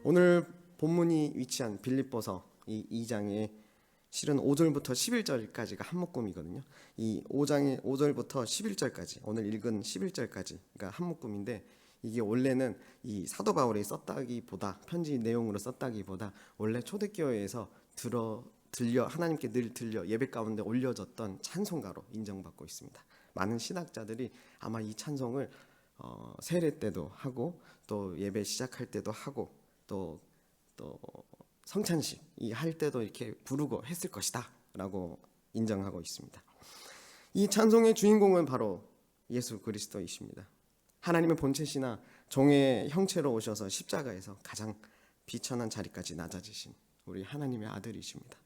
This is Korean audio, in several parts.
오늘 본문이 위치한 빌립보서 이 2장에 실은 5절부터 11절까지가 한 묶음이거든요. 이 5장의 5절부터 11절까지, 오늘 읽은 11절까지가 한 묶음인데, 이게 원래는 이 사도 바울이 썼다기보다, 편지 내용으로 썼다기보다 원래 초대교회에서 들려 하나님께 늘 들려 예배 가운데 올려졌던 찬송가로 인정받고 있습니다. 많은 신학자들이 아마 이 찬송을 세례 때도 하고, 또 예배 시작할 때도 하고, 또 성찬식 이 할 때도 이렇게 부르고 했을 것이다 라고 인정하고 있습니다. 이 찬송의 주인공은 바로 예수 그리스도이십니다. 하나님의 본체시나 종의 형체로 오셔서 십자가에서 가장 비천한 자리까지 낮아지신 우리 하나님의 아들이십니다.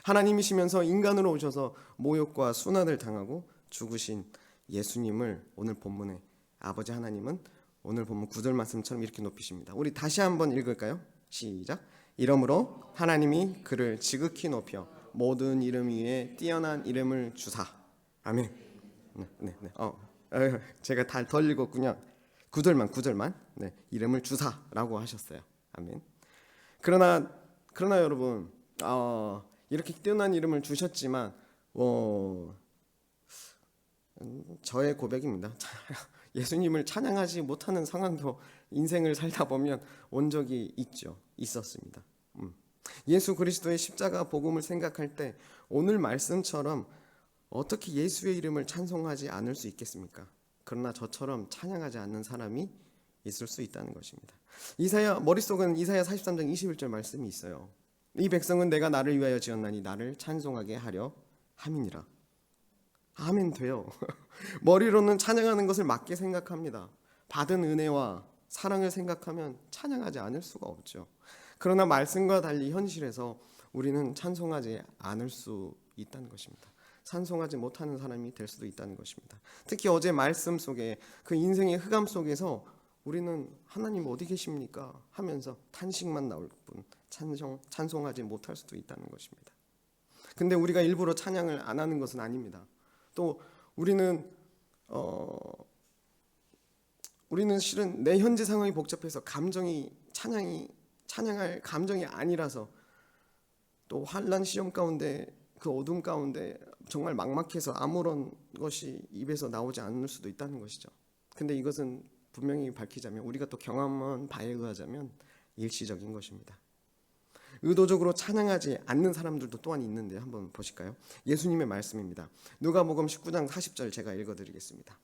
하나님이시면서 인간으로 오셔서 모욕과 순환을 당하고 죽으신 예수님을 오늘 본문에 아버지 하나님은 오늘 본문 9절 말씀처럼 이렇게 높이십니다. 우리 다시 한번 읽을까요? 시작. 이러므로 하나님이 그를 지극히 높여 모든 이름 위에 뛰어난 이름을 주사. 아멘. 네. 제가 다 덜 읽었군요. 9절만. 네, 이름을 주사라고 하셨어요. 아멘. 그러나 여러분, 이렇게 뛰어난 이름을 주셨지만, 저의 고백입니다. 예수님을 찬양하지 못하는 상황도 인생을 살다 보면 온 적이 있었습니다. 예수 그리스도의 십자가 복음을 생각할 때 오늘 말씀처럼 어떻게 예수의 이름을 찬송하지 않을 수 있겠습니까? 그러나 저처럼 찬양하지 않는 사람이 있을 수 있다는 것입니다. 머릿속은 이사야 43장 21절 말씀이 있어요. 이 백성은 내가 나를 위하여 지었나니 나를 찬송하게 하려 함이니라. 아멘 돼요. 머리로는 찬양하는 것을 맞게 생각합니다. 받은 은혜와 사랑을 생각하면 찬양하지 않을 수가 없죠. 그러나 말씀과 달리 현실에서 우리는 찬송하지 않을 수 있다는 것입니다. 찬송하지 못하는 사람이 될 수도 있다는 것입니다. 특히 어제 말씀 속에 그 인생의 흑암 속에서 우리는 하나님 어디 계십니까? 하면서 탄식만 나올 뿐 찬송하지 못할 수도 있다는 것입니다. 근데 우리가 일부러 찬양을 안 하는 것은 아닙니다. 또 우리는 실은 내 현재 상황이 복잡해서 찬양할 감정이 아니라서, 또 환난 시험 가운데 그 어둠 가운데 정말 막막해서 아무런 것이 입에서 나오지 않을 수도 있다는 것이죠. 근데 이것은 분명히 밝히자면, 우리가 또 경험한 바에 의하자면 일시적인 것입니다. 의도적으로 찬양하지 않는 사람들도 또한 있는데 한번 보실까요? 예수님의 말씀입니다. 누가복음 19장 40절 제가 읽어드리겠습니다.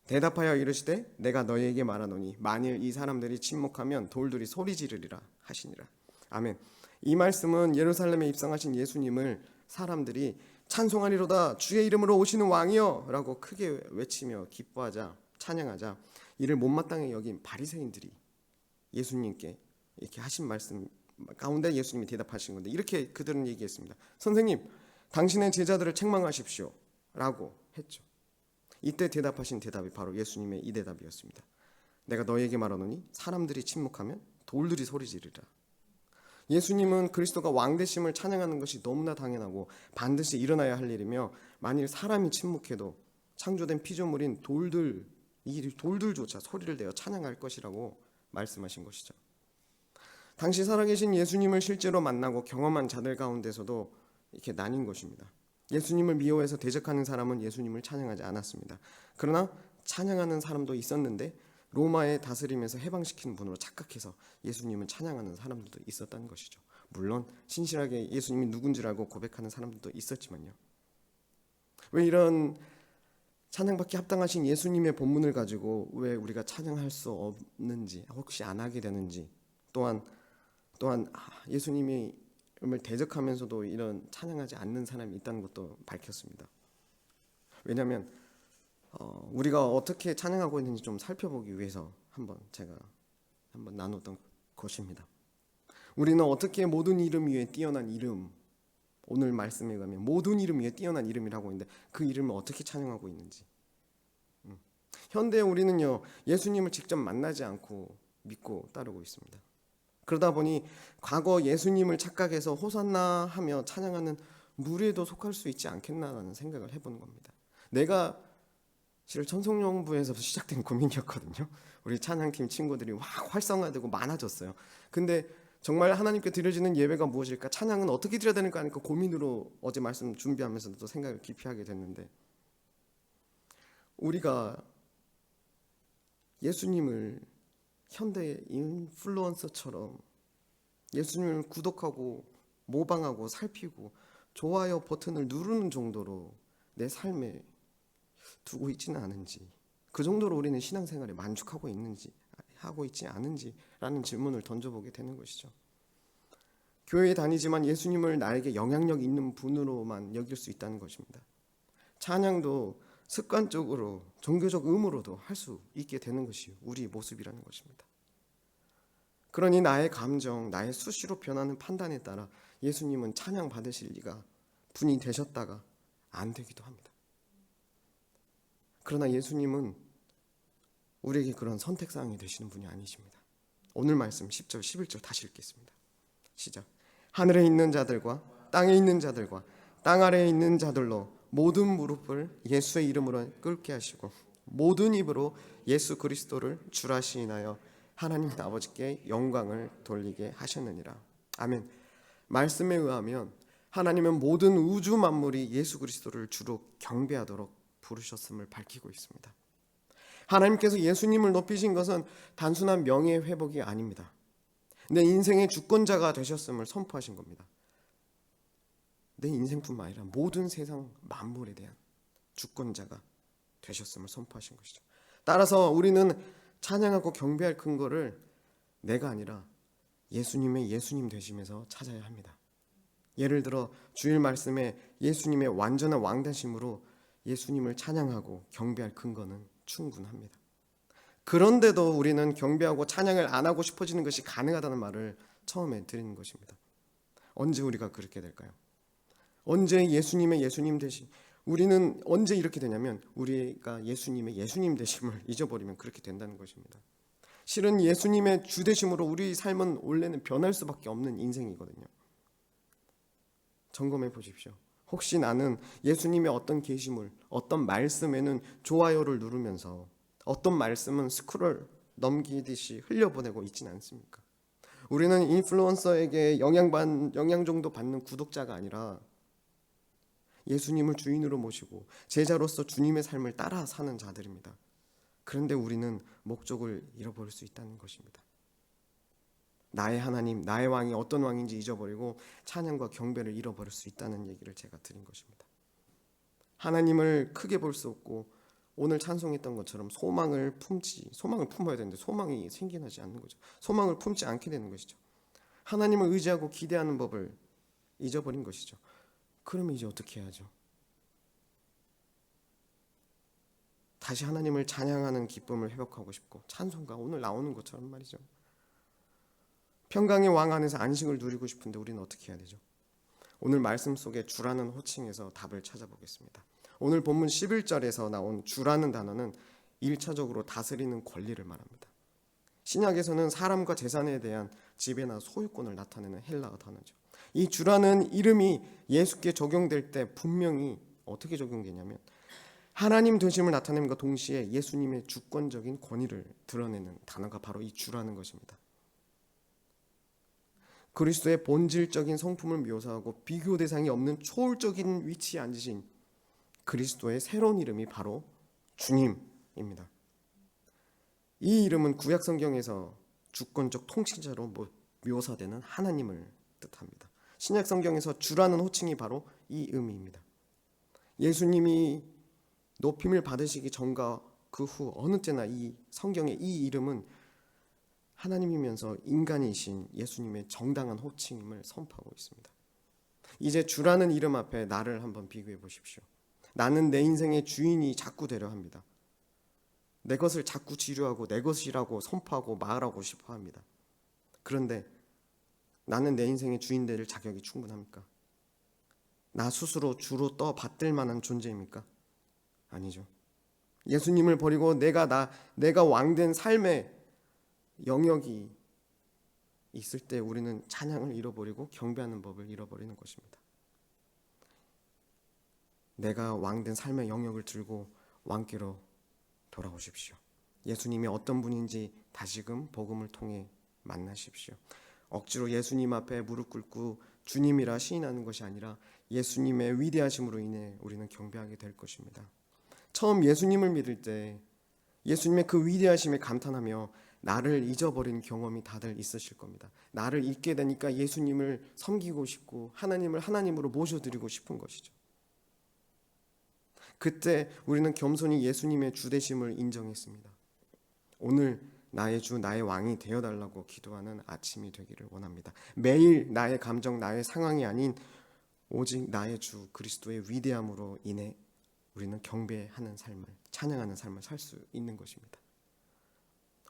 대답하여 이르시되 내가 너희에게 말하노니 만일 이 사람들이 침묵하면 돌들이 소리 지르리라 하시니라. 아멘. 이 말씀은 예루살렘에 입성하신 예수님을 사람들이 찬송하리로다 주의 이름으로 오시는 왕이여 라고 크게 외치며 기뻐하자 찬양하자 이를 못마땅히 여긴 바리새인들이 예수님께 이렇게 하신 말씀 가운데 예수님이 대답하신 건데, 이렇게 그들은 얘기했습니다. 선생님, 당신의 제자들을 책망하십시오 라고 했죠. 이때 대답하신 대답이 바로 예수님의 이 대답이었습니다. 내가 너희에게 말하노니 사람들이 침묵하면 돌들이 소리 지르리라. 예수님은 그리스도가 왕되심을 찬양하는 것이 너무나 당연하고 반드시 일어나야 할 일이며, 만일 사람이 침묵해도 창조된 피조물인 돌들조차 소리를 내어 찬양할 것이라고 말씀하신 것이죠. 당시 살아계신 예수님을 실제로 만나고 경험한 자들 가운데서도 이렇게 나뉜 것입니다. 예수님을 미워해서 대적하는 사람은 예수님을 찬양하지 않았습니다. 그러나 찬양하는 사람도 있었는데 로마의 다스림에서 해방시키는 분으로 착각해서 예수님을 찬양하는 사람들도 있었다는 것이죠. 물론 신실하게 예수님이 누군지를 알고 고백하는 사람들도 있었지만요. 왜 이런 찬양받기 합당하신 예수님의 본문을 가지고 왜 우리가 찬양할 수 없는지, 혹시 안 하게 되는지, 또한 예수님을 대적하면서도 이런 찬양하지 않는 사람이 있다는 것도 밝혔습니다. 왜냐하면 우리가 어떻게 찬양하고 있는지 좀 살펴보기 위해서 제가 한번 나눴던 것입니다. 우리는 어떻게 모든 이름 위에 뛰어난 이름, 오늘 말씀에 가면 모든 이름 위에 뛰어난 이름이라고 있는데 그 이름을 어떻게 찬양하고 있는지. 현대 우리는요, 예수님을 직접 만나지 않고 믿고 따르고 있습니다. 그러다 보니 과거 예수님을 착각해서 호산나 하며 찬양하는 무리에도 속할 수 있지 않겠나라는 생각을 해보는 겁니다. 내가 사실 천성연구에서부터 시작된 고민이었거든요. 우리 찬양팀 친구들이 확 활성화되고 많아졌어요. 근데 정말 하나님께 드려지는 예배가 무엇일까? 찬양은 어떻게 드려야 되는가 하니까 고민으로 어제 말씀 준비하면서도 생각을 깊이 하게 됐는데, 우리가 예수님을 현대 인플루언서처럼 예수님을 구독하고 모방하고 살피고 좋아요 버튼을 누르는 정도로 내 삶에 두고 있지는 않은지, 그 정도로 우리는 신앙생활에 만족하고 있는지 하고 있지 않은지라는 질문을 던져보게 되는 것이죠. 교회에 다니지만 예수님을 나에게 영향력 있는 분으로만 여길 수 있다는 것입니다. 찬양도 습관적으로 종교적 의무로도 할 수 있게 되는 것이 우리의 모습이라는 것입니다. 그러니 나의 감정, 나의 수시로 변하는 판단에 따라 예수님은 찬양 받으실 리가 분이 되셨다가 안 되기도 합니다. 그러나 예수님은 우리에게 그런 선택사항이 되시는 분이 아니십니다. 오늘 말씀 10절 11절 다시 읽겠습니다. 시작. 하늘에 있는 자들과 땅에 있는 자들과 땅 아래에 있는 자들로 모든 무릎을 예수의 이름으로 꿇게 하시고 모든 입으로 예수 그리스도를 주라 시인하여 하나님 아버지께 영광을 돌리게 하셨느니라. 아멘. 말씀에 의하면 하나님은 모든 우주 만물이 예수 그리스도를 주로 경배하도록 부르셨음을 밝히고 있습니다. 하나님께서 예수님을 높이신 것은 단순한 명예회복이 아닙니다. 내 인생의 주권자가 되셨음을 선포하신 겁니다. 내 인생뿐만 아니라 모든 세상 만물에 대한 주권자가 되셨음을 선포하신 것이죠. 따라서 우리는 찬양하고 경배할 근거를 내가 아니라 예수님의 예수님 되심에서 찾아야 합니다. 예를 들어 주일 말씀에 예수님의 완전한 왕되심으로 예수님을 찬양하고 경배할 근거는 충분합니다. 그런데도 우리는 경배하고 찬양을 안 하고 싶어지는 것이 가능하다는 말을 처음에 드리는 것입니다. 언제 우리가 그렇게 될까요? 언제 예수님의 예수님 되심, 우리는 언제 이렇게 되냐면 우리가 예수님의 예수님 되심을 잊어버리면 그렇게 된다는 것입니다. 실은 예수님의 주 되심으로 우리 삶은 원래는 변할 수밖에 없는 인생이거든요. 점검해 보십시오. 혹시 나는 예수님의 어떤 계시물, 어떤 말씀에는 좋아요를 누르면서 어떤 말씀은 스크롤 넘기듯이 흘려보내고 있지는 않습니까? 우리는 인플루언서에게 영향 정도 받는 구독자가 아니라 예수님을 주인으로 모시고 제자로서 주님의 삶을 따라 사는 자들입니다. 그런데 우리는 목적을 잃어버릴 수 있다는 것입니다. 나의 하나님, 나의 왕이 어떤 왕인지 잊어버리고 찬양과 경배를 잃어버릴 수 있다는 얘기를 제가 드린 것입니다. 하나님을 크게 볼 수 없고 오늘 찬송했던 것처럼 소망을 품어야 되는데 소망이 생겨나지 않는 거죠. 소망을 품지 않게 되는 것이죠. 하나님을 의지하고 기대하는 법을 잊어버린 것이죠. 그러면 이제 어떻게 해야죠? 다시 하나님을 찬양하는 기쁨을 회복하고 싶고 찬송가 오늘 나오는 것처럼 말이죠. 평강의 왕 안에서 안식을 누리고 싶은데 우리는 어떻게 해야 되죠? 오늘 말씀 속에 주라는 호칭에서 답을 찾아보겠습니다. 오늘 본문 11절에서 나온 주라는 단어는 1차적으로 다스리는 권리를 말합니다. 신약에서는 사람과 재산에 대한 지배나 소유권을 나타내는 헬라어 단어죠. 이 주라는 이름이 예수께 적용될 때 분명히 어떻게 적용되냐면 하나님 되심을 나타냄과 동시에 예수님의 주권적인 권위를 드러내는 단어가 바로 이 주라는 것입니다. 그리스도의 본질적인 성품을 묘사하고 비교 대상이 없는 초월적인 위치에 앉으신 그리스도의 새로운 이름이 바로 주님입니다. 이 이름은 구약 성경에서 주권적 통치자로 묘사되는 하나님을 뜻합니다. 신약 성경에서 주라는 호칭이 바로 이 의미입니다. 예수님이 높임을 받으시기 전과 그 후 어느 때나 이 성경의 이 이름은 하나님이면서 인간이신 예수님의 정당한 호칭임을 선포하고 있습니다. 이제 주라는 이름 앞에 나를 한번 비교해 보십시오. 나는 내 인생의 주인이 자꾸 되려 합니다. 내 것을 자꾸 지루하고 내 것이라고 선포하고 말하고 싶어 합니다. 그런데 나는 내 인생의 주인 될 자격이 충분합니까? 나 스스로 주로 떠받들 만한 존재입니까? 아니죠. 예수님을 버리고 내가 왕된 삶의 영역이 있을 때 우리는 찬양을 잃어버리고 경배하는 법을 잃어버리는 것입니다. 내가 왕된 삶의 영역을 들고 왕께로 돌아오십시오. 예수님이 어떤 분인지 다시금 복음을 통해 만나십시오. 억지로 예수님 앞에 무릎 꿇고 주님이라 시인하는 것이 아니라 예수님의 위대하심으로 인해 우리는 경배하게 될 것입니다. 처음 예수님을 믿을 때 예수님의 그 위대하심에 감탄하며 나를 잊어버린 경험이 다들 있으실 겁니다. 나를 잊게 되니까 예수님을 섬기고 싶고 하나님을 하나님으로 모셔드리고 싶은 것이죠. 그때 우리는 겸손히 예수님의 주되심을 인정했습니다. 오늘 나의 주, 나의 왕이 되어달라고 기도하는 아침이 되기를 원합니다. 매일 나의 감정, 나의 상황이 아닌 오직 나의 주 그리스도의 위대함으로 인해 우리는 경배하는 삶을, 찬양하는 삶을 살 수 있는 것입니다.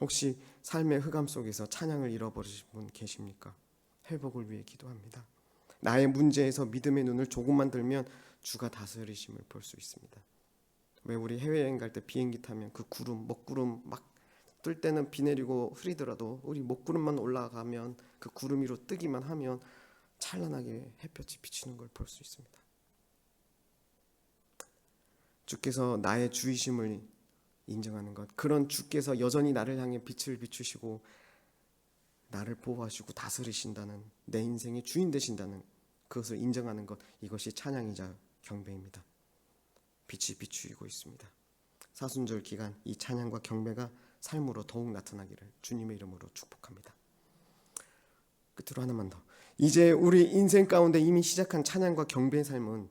혹시 삶의 흑암 속에서 찬양을 잃어버리신 분 계십니까? 회복을 위해 기도합니다. 나의 문제에서 믿음의 눈을 조금만 들면 주가 다스리심을 볼 수 있습니다. 왜 우리 해외여행 갈 때 비행기 타면 그 구름, 먹구름 막 뜰 때는 비 내리고 흐리더라도 우리 먹구름만 올라가면 그 구름 위로 뜨기만 하면 찬란하게 햇볕이 비치는 걸 볼 수 있습니다. 주께서 나의 주이심을 인정하는 것, 그런 주께서 여전히 나를 향해 빛을 비추시고 나를 보호하시고 다스리신다는, 내 인생의 주인 되신다는 그것을 인정하는 것, 이것이 찬양이자 경배입니다. 빛이 비추이고 있습니다. 사순절 기간 이 찬양과 경배가 삶으로 더욱 나타나기를 주님의 이름으로 축복합니다. 끝으로 하나만 더. 이제 우리 인생 가운데 이미 시작한 찬양과 경배의 삶은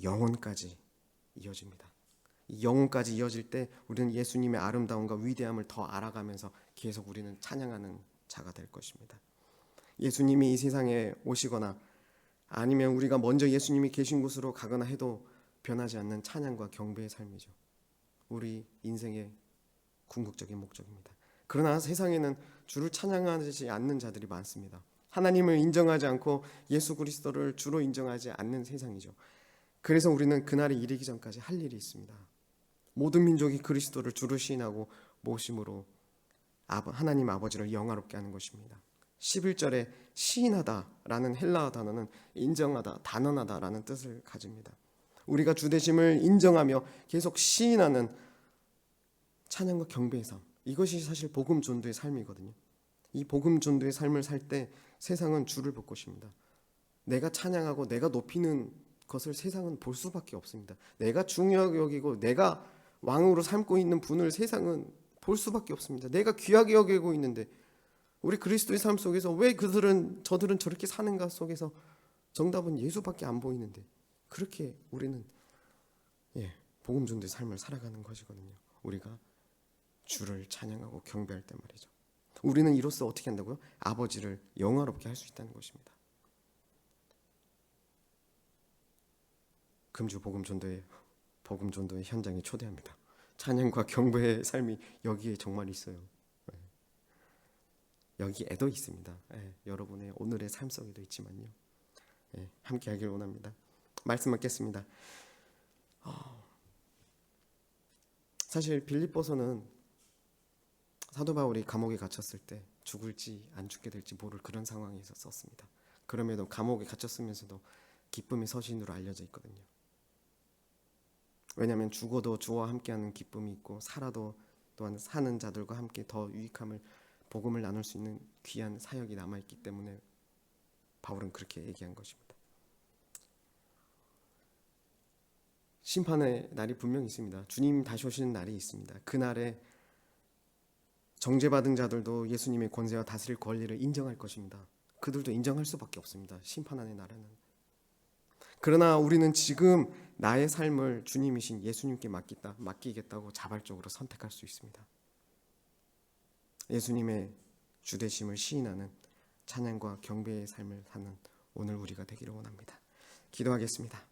영혼까지 이어집니다. 이 영혼까지 이어질 때 우리는 예수님의 아름다움과 위대함을 더 알아가면서 계속 우리는 찬양하는 자가 될 것입니다. 예수님이 이 세상에 오시거나 아니면 우리가 먼저 예수님이 계신 곳으로 가거나 해도 변하지 않는 찬양과 경배의 삶이죠. 우리 인생의 궁극적인 목적입니다. 그러나 세상에는 주를 찬양하지 않는 자들이 많습니다. 하나님을 인정하지 않고 예수 그리스도를 주로 인정하지 않는 세상이죠. 그래서 우리는 그날이 이르기 전까지 할 일이 있습니다. 모든 민족이 그리스도를 주로 시인하고 모심으로 하나님 아버지를 영화롭게 하는 것입니다. 11절에 시인하다라는 헬라어 단어는 인정하다, 단언하다라는 뜻을 가집니다. 우리가 주되심을 인정하며 계속 시인하는 찬양과 경배의 삶, 이것이 사실 복음 전도의 삶이거든요. 이 복음 전도의 삶을 살 때 세상은 주를 볼 것입니다. 내가 찬양하고 내가 높이는 것을 세상은 볼 수밖에 없습니다. 내가 중요하게 여기고 내가 왕으로 삼고 있는 분을 세상은 볼 수밖에 없습니다. 내가 귀하게 여기고 있는데 우리 그리스도의 삶 속에서 왜 저들은 저렇게 사는가 속에서 정답은 예수밖에 안 보이는데 그렇게 우리는 복음 전도의 삶을 살아가는 것이거든요. 우리가 주를 찬양하고 경배할 때 말이죠. 우리는 이로써 어떻게 한다고요? 아버지를 영화롭게 할 수 있다는 것입니다. 금주 복음 전도의 현장에 초대합니다. 찬양과 경배의 삶이 여기에 정말 있어요. 여기에도 있습니다. 여러분의 오늘의 삶 속에도 있지만요. 함께 하길 원합니다. 말씀 받겠습니다. 사실 빌립보서는 사도 바울이 감옥에 갇혔을 때 죽을지 안 죽게 될지 모를 그런 상황에서 썼습니다. 그럼에도 감옥에 갇혔으면서도 기쁨의 서신으로 알려져 있거든요. 왜냐하면 죽어도 주와 함께하는 기쁨이 있고 살아도 또한 사는 자들과 함께 더 유익함을 복음을 나눌 수 있는 귀한 사역이 남아있기 때문에 바울은 그렇게 얘기한 것입니다. 심판의 날이 분명히 있습니다. 주님 다시 오시는 날이 있습니다. 그날에 정죄받은 자들도 예수님의 권세와 다스릴 권리를 인정할 것입니다. 그들도 인정할 수밖에 없습니다. 심판하는 날에는. 그러나 우리는 지금 나의 삶을 주님이신 예수님께 맡기겠다고 자발적으로 선택할 수 있습니다. 예수님의 주되심을 시인하는 찬양과 경배의 삶을 사는 오늘 우리가 되기를 원합니다. 기도하겠습니다.